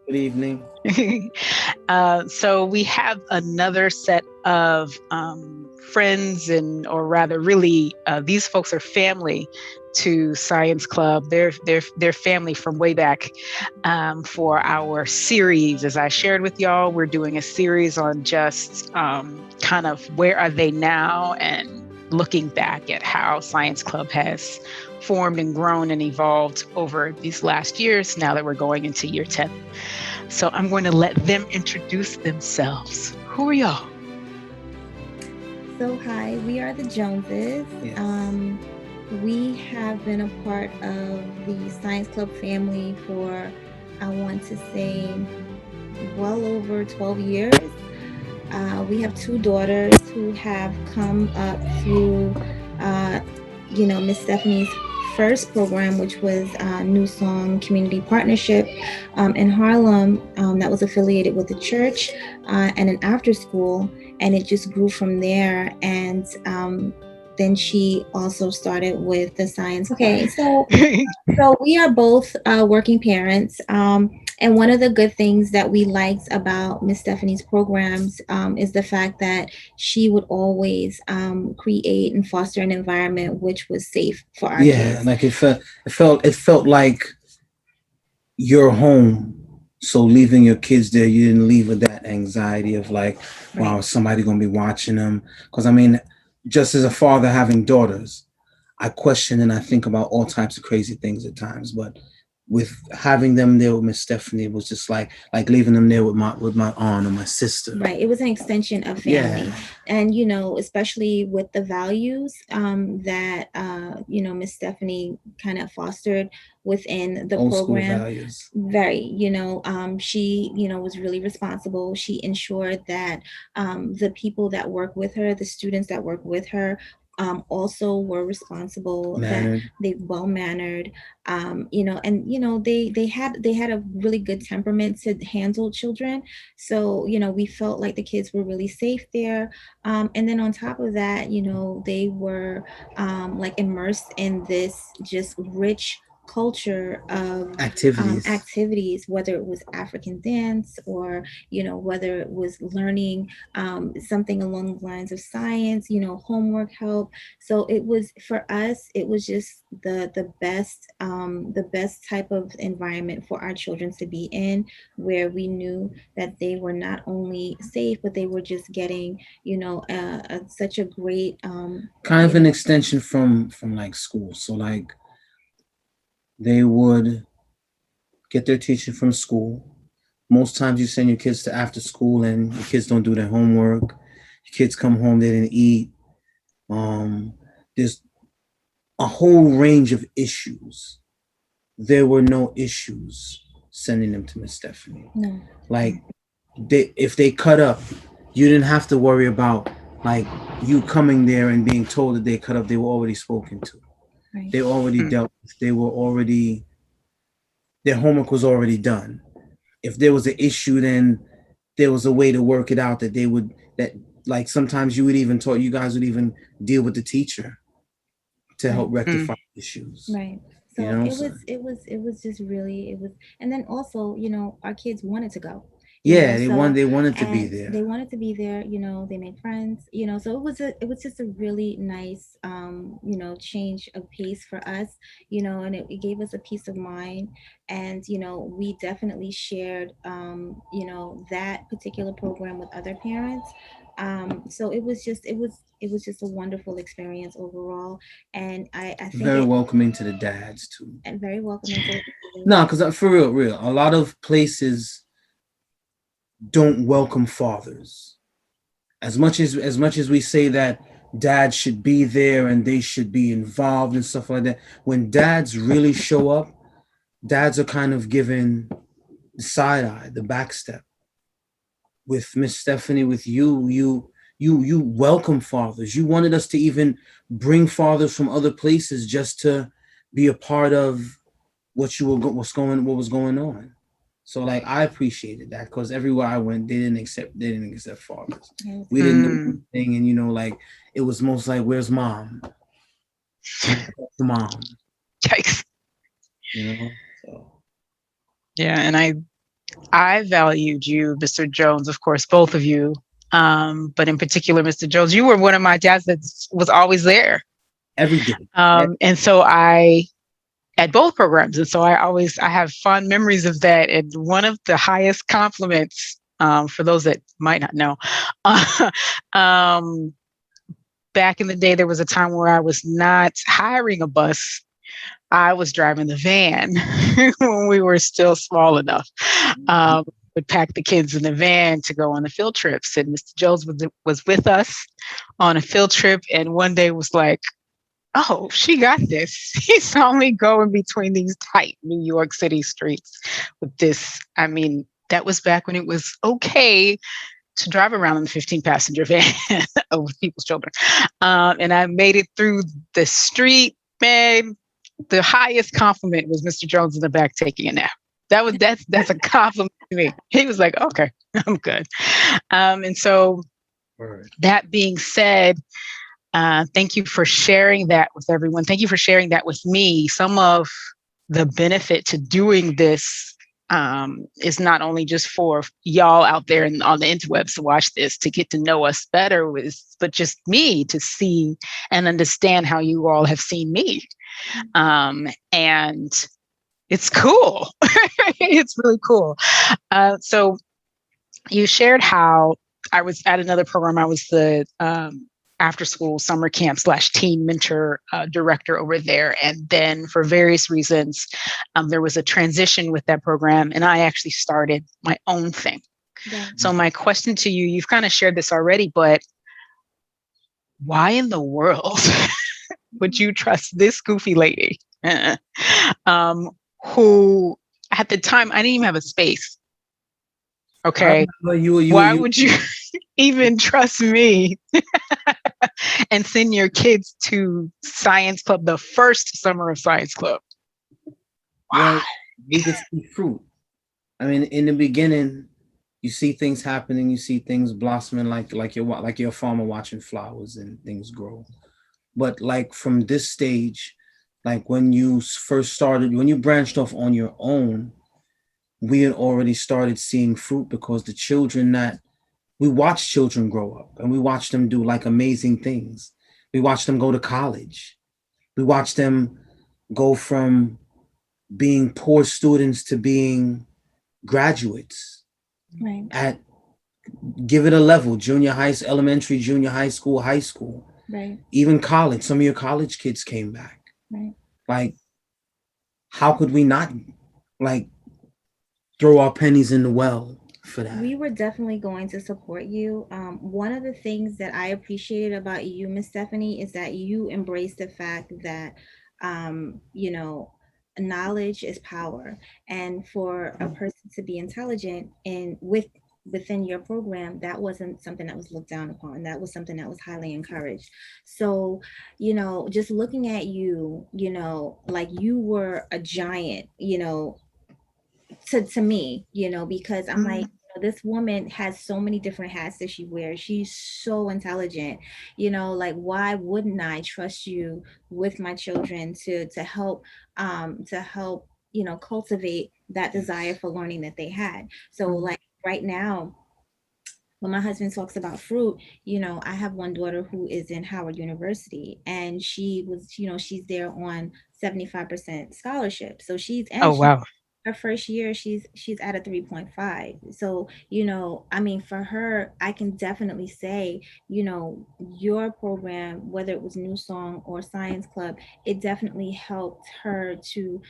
Good evening. So we have another set of friends, or rather, really, these folks are family to Science Club. They're family from way back for our series. As I shared with y'all, we're doing a series on just kind of where are they now and looking back at how Science Club has formed and grown and evolved over these last years. Now that we're going into year 10. So I'm going to let them introduce themselves. Who are y'all? So, hi, we are the Joneses. Yes. We have been a part of the Science Club family for, I want to say, well over 12 years. We have two daughters who have come up through, uh, Miss Stephanie's first program, which was New Song Community Partnership in Harlem, that was affiliated with the church and an after school, and it just grew from there. And then she also started with the science. Okay, so we are both working parents. And one of the good things that we liked about Miss Stephanie's programs is the fact that she would always create and foster an environment which was safe for our Yeah, kids. like it felt like your home. So leaving your kids there, you didn't leave with that anxiety of like, Right. wow, somebody gonna be watching them. Because I mean, just as a father having daughters, I question and I think about all types of crazy things at times. But with having them there with Miss Stephanie, it was just like leaving them there with my aunt or my sister. Right. It was an extension of Yeah, family. And, especially with the values that, Miss Stephanie kind of fostered within the old school program. values. Very, she, was really responsible. She ensured that the people that work with her, the students that work with her, also were responsible, that Mannered. they well mannered, and they had a really good temperament to handle children. So, we felt like the kids were really safe there. And then on top of that, they were like immersed in this just rich culture of Activities. activities, whether it was African dance or, whether it was learning something along the lines of science, homework help. So it was, for us, it was just the best type of environment for our children to be in, where we knew that they were not only safe, but they were just getting, such a great, Kind of an extension from like school. So like they would get their teaching from school. Most times you send your kids to after school and your kids don't do their homework. Your kids come home, they didn't eat. There's a whole range of issues. There were no issues sending them to Miss Stephanie. no. Like if they cut up, you didn't have to worry about like you coming there and being told that they cut up. They were already spoken to. Right. They already Mm. dealt with. They were already their homework was already done. If there was an issue, then there was a way to work it out that they would that like sometimes you guys would even deal with the teacher to help Right. rectify Mm. issues. Right. You So know, it so was it was it was just really, it was. And then also, our kids wanted to go, yeah, so, they wanted to be and they there. wanted to be there, they made friends, so it was just a really nice, change of pace for us, and it gave us a peace of mind. And we definitely shared, that particular program with other parents. So it was just a wonderful experience overall. And I think Very it, welcoming to the dads too. and very welcoming to the No, fathers. because for real, a lot of places don't welcome fathers. As much as we say that dads should be there and they should be involved and stuff like that, when dads really show up, dads are kind of given the side eye, the back step. With Miss Stephanie, with you welcome fathers. You wanted us to even bring fathers from other places just to be a part of what was going on. So like I appreciated that because everywhere I went, they didn't accept fathers. Yes. We didn't know Mm. anything, and like it was most like, "Where's mom? Can I talk to mom?" Yikes. You know. So Yeah, and I I valued you, Mr. Jones, of course, both of you. But in particular, Mr. Jones, you were one of my dads that was always there. every day. And so I at both programs. And so I have fond memories of that. And one of the highest compliments, for those that might not know, um, back in the day, there was a time where I was not hiring a bus. I was driving the van when we were still small enough. Um, would pack the kids in the van to go on the field trips. And Mr. Jones was with us on a field trip, and one day was like, "Oh, she got this." He saw me going between these tight New York City streets with this. I mean, that was back when it was okay to drive around in the 15 passenger van with people's children. And I made it through the street, man. The highest compliment was Mr. Jones in the back taking a nap. That's a compliment to me. He was like, "Okay, I'm good." And so Word. that being said, thank you for sharing that with everyone. Thank you for sharing that with me. Some of the benefit to doing this is not only just for y'all out there and on the interwebs to watch this to get to know us better, but just me to see and understand how you all have seen me. And it's cool. It's really cool. So you shared how I was at another program. I was the after school summer camp / teen mentor director over there. And then for various reasons, there was a transition with that program, and I actually started my own thing. Yeah. So my question to you, you've kind of shared this already, but why in the world would you trust this goofy lady um, who at the time I didn't even have a space? I Okay. remember Why would you even trust me and send your kids to science club, the first summer of science club? well, we could see fruit. I mean, in the beginning, you see things happening, you see things blossoming like your farmer watching flowers and things grow. But like from this stage, like when you first started, when you branched off on your own, we had already started seeing fruit because the children that we watched children grow up and we watched them do like amazing things. We watched them go to college. We watched them go from being poor students to being graduates Right. at give it a level junior high, elementary, junior high school, Right. even college. Some of your college kids came back. Right. Like, how could we not like throw our pennies in the well for that? We were definitely going to support you. One of the things that I appreciated about you, Miss Stephanie, is that you embrace the fact that, you know, knowledge is power, and for a person to be intelligent and within your program, that wasn't something that was looked down upon. That was something that was highly encouraged. So, just looking at you, like you were a giant, to me, because I'm like, Mm. this woman has so many different hats that she wears. She's so intelligent, like why wouldn't I trust you with my children to help cultivate that desire Yes. for learning that they had. So Mm. like right now, when my husband talks about fruit, I have one daughter who is in Howard University, and she's there on 75% scholarship. So Oh, she's wow. her first year, she's at a 3.5. So I mean, for her, I can definitely say, your program, whether it was New Song or Science Club, it definitely helped her to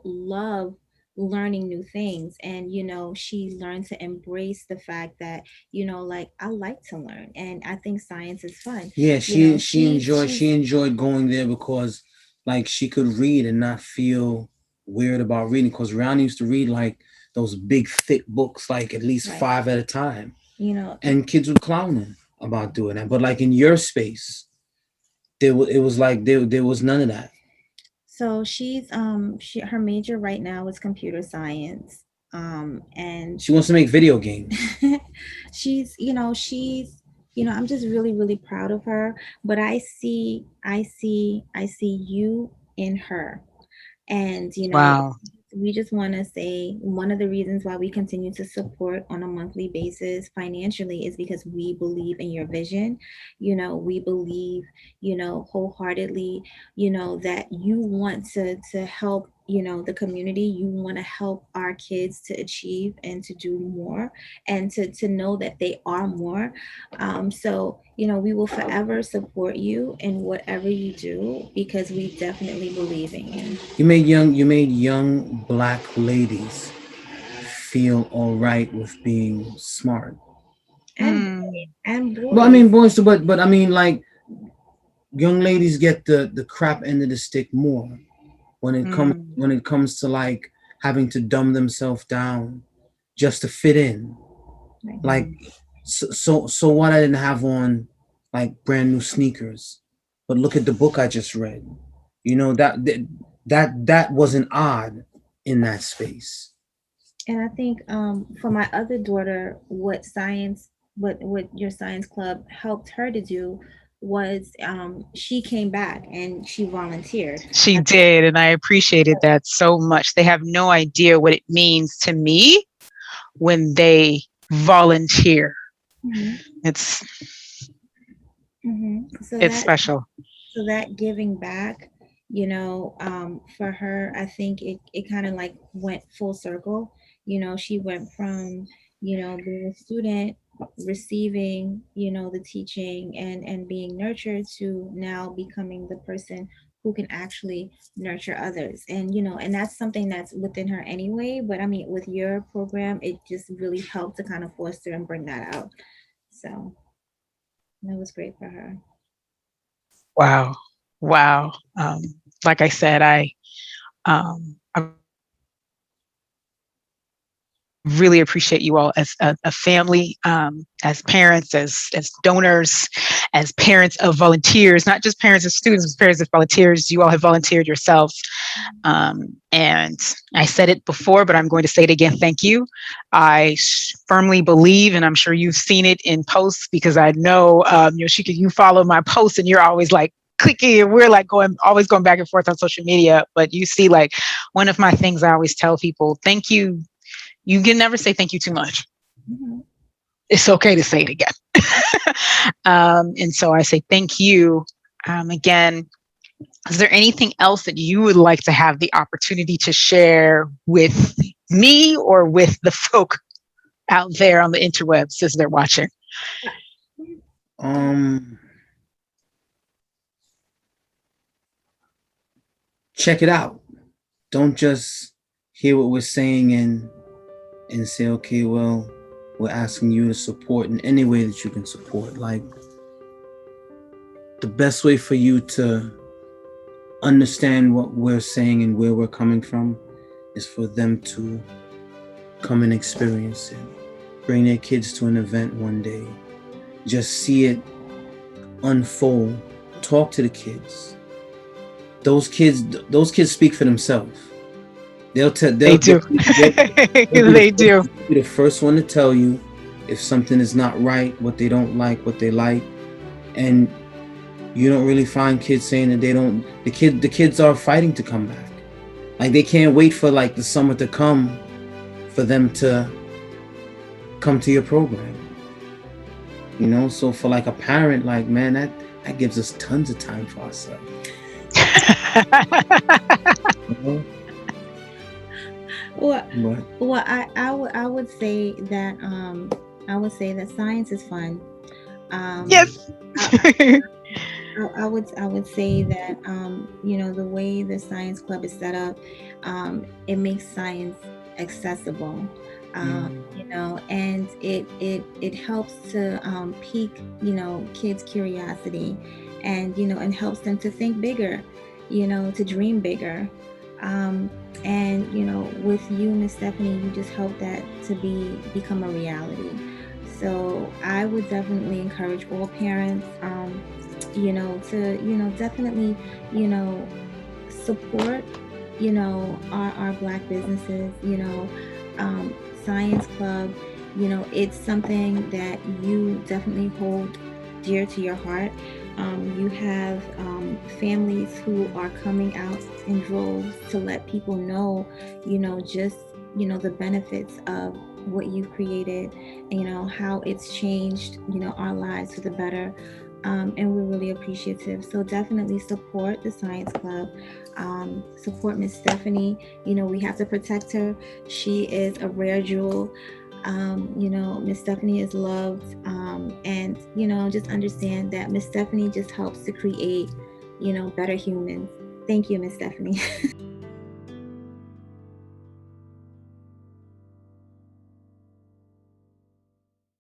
love learning new things. And she learned to embrace the fact that like, I like to learn, and I think science is fun. Yeah, you know she she enjoyed she's she enjoyed going there because like she could read and not feel weird about reading. Because Rihanna used to read like those big thick books, like at least right. five at a time, you know and kids would clown her about doing that. But like in your space, it was like there was none of that. So her major right now is computer science. And She wants to make video games. I'm just really, really proud of her. But I see you in her. And Wow. we just want to say one of the reasons why we continue to support on a monthly basis financially is because we believe in your vision. We believe, wholeheartedly, that you want to help, the community. You want to help our kids to achieve and to do more and to know that they are more. So, we will forever support you in whatever you do because we definitely believe in you. You made young black ladies feel all right with being smart. And Mm, and But I mean, boys. boys, but I mean, like, young ladies get the crap end of the stick more when it comes mm, when it comes to like having to dumb themselves down just to fit in. Right. Like, mm. so what? I didn't have on like brand new sneakers, but look at the book I just read. That wasn't odd in that space. And I think for my other daughter, what your science club helped her to do was she came back and she volunteered. She did, and I appreciated that so much. They have no idea what it means to me when they volunteer. Hmm. It's Hmm. So it's that special. so that giving back, for her, I think it kind of like went full circle. She went from, being a student, receiving, the teaching and being nurtured to now becoming the person who can actually nurture others. And that's something that's within her anyway. But I mean, with your program, it just really helped to kind of foster and bring that out. So that was great for her. Wow, wow. Like I said, I really appreciate you all as a family, as parents, as donors, as parents of volunteers, not just parents of students, but parents of volunteers. You all have volunteered yourselves. And I said it before, but I'm going to say it again. Thank you. I firmly believe, and I'm sure you've seen it in posts because I know, Yoshika, you follow my posts and you're always like, clicky, and we're like always going back and forth on social media. But you see, like, one of my things I always tell people, thank you. You can never say thank you too much. Mhm. It's okay to say it again. And so I say thank you again. Is there anything else that you would like to have the opportunity to share with me or with the folk out there on the interwebs as they're watching? Um, Check it out. Don't just hear what we're saying and say, okay, well, we're asking you to support in any way that you can support. Like, the best way for you to understand what we're saying and where we're coming from is for them to come and experience it. Bring their kids to an event one day. Just see it unfold. Talk to the kids. Those kids speak for themselves. They'll tell They they'll, do. they'll be the They do. first, be the first one to tell you if something is not right, what they don't like, what they like. And you don't really find kids saying that they don't. The kids are fighting to come back. Like, they can't wait for like the summer to come for them to come to your program. So for like a parent, like, man, that gives us tons of time for ourselves. You know? Well, But I would say that science is fun. Um, Yes. I, I would say that the way the science club is set up, it makes science accessible. And it helps to pique kids' curiosity, and helps them to think bigger, to dream bigger. Um, and with you, Miss Stephanie, you just help that to become a reality. So I would definitely encourage all parents, to definitely you know support our black businesses. Um, Science Club, it's something that you definitely hold dear to your heart. You have families who are coming out in droves to let people know, just, the benefits of what you've created, how it's changed, our lives for the better. And we're really appreciative. So definitely support the Science Club. Support Miss Stephanie. We have to protect her. She is a rare jewel. Miss Stephanie is loved. And, just understand that Miss Stephanie just helps to create, better humans. Thank you, Miss Stephanie.